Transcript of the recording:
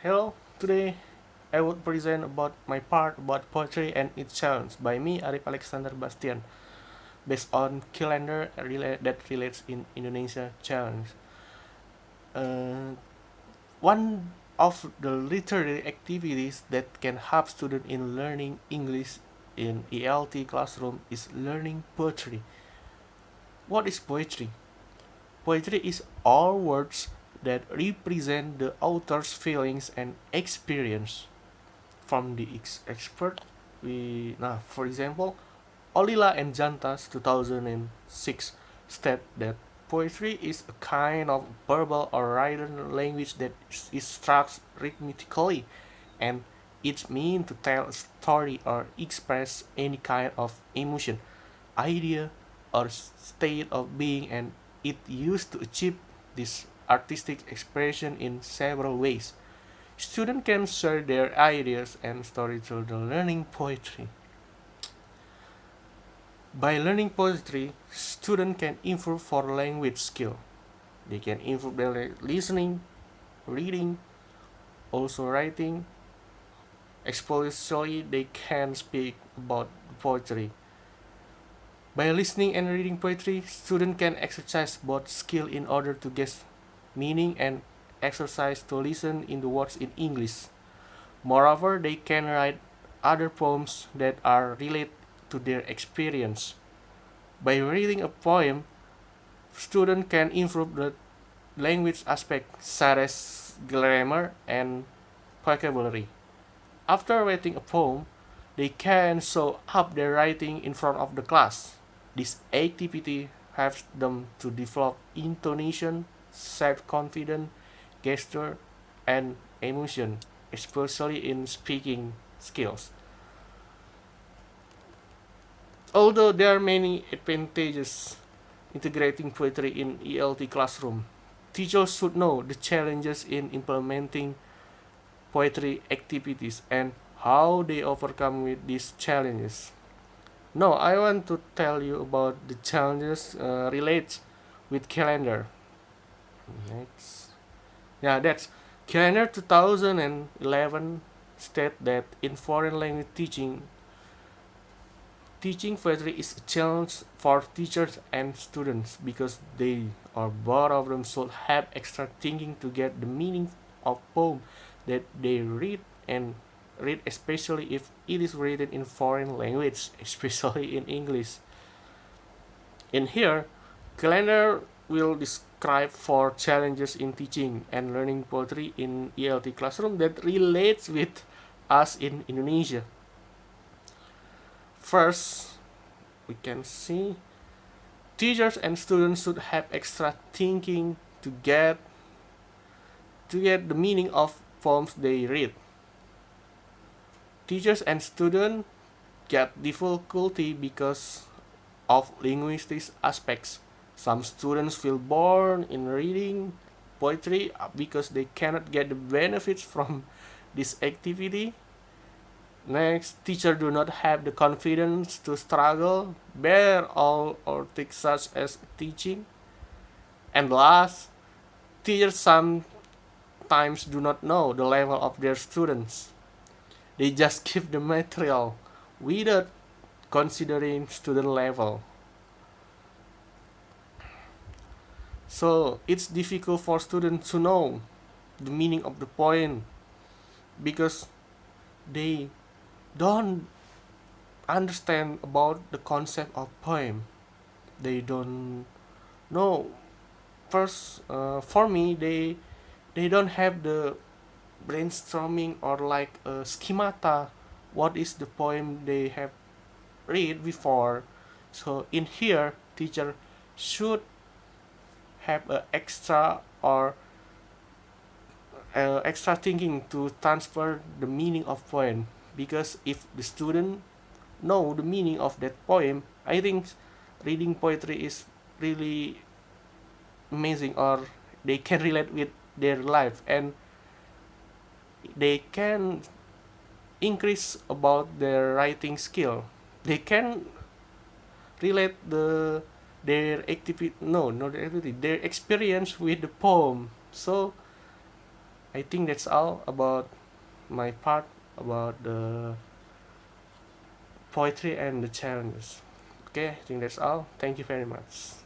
Hello, today I would present about my part about poetry and its challenge by me, Arif Alexander Bastian, based on calendar that relates in Indonesia challenge. Uh, One of the literary activities that can help students in learning English in ELT classroom is learning poetry. What is poetry? Poetry is all words that represent the author's feelings and experience. From the expert, for example, Olila and Jantas 2006 state that poetry is a kind of verbal or written language that is structured rhythmically and it's meant to tell a story or express any kind of emotion, idea, or state of being, and it used to achieve this artistic expression in several ways. Students can share their ideas and stories through the learning poetry. By learning poetry, students can improve for language skill. They can improve their listening, reading, also writing. Especially they can speak about poetry. By listening and reading poetry, students can exercise both skill in order to guess meaning and exercise to listen in the words in English. Moreover, they can write other poems that are related to their experience. By reading a poem, students can improve the language aspect such as grammar and vocabulary. After writing a poem, they can show up their writing in front of the class. This activity helps them to develop intonation, self-confidence, gesture, and emotion, especially in speaking skills. Although there are many advantages integrating poetry in ELT classroom, teachers should know the challenges in implementing poetry activities and how they overcome with these challenges. Now, I want to tell you about the challenges related with calendar. Next. Yeah, that's calendar 2011 state that in foreign language teaching poetry is a challenge for teachers and students because they or both of them should have extra thinking to get the meaning of poem that they read and read, especially if it is written in foreign language, especially in English. In here, calendar will describe four challenges in teaching and learning poetry in ELT classroom that relates with us in Indonesia. First, we can see teachers and students should have extra thinking to get the meaning of poems they read. Teachers and students get difficulty because of linguistic aspects. Some students feel bored in reading poetry because they cannot get the benefits from this activity. Next, teachers do not have the confidence to struggle, bear all or tasks such as teaching. And last, teachers sometimes do not know the level of their students. They just give the material without considering student level. So it's difficult for students to know the meaning of the poem because they don't understand about the concept of poem. They don't know. First, for me, they don't have the brainstorming or like a schemata. What is the poem they have read before? So in here, teacher should have a extra thinking to transfer the meaning of poem because if the student know the meaning of that poem, I think reading poetry is really amazing or they can relate with their life and they can increase about their writing skill. They can relate their activity, no, not their activity, their experience with the poem. So I think that's all about my part about the poetry and the challenges. Okay, I think that's all. Thank you very much.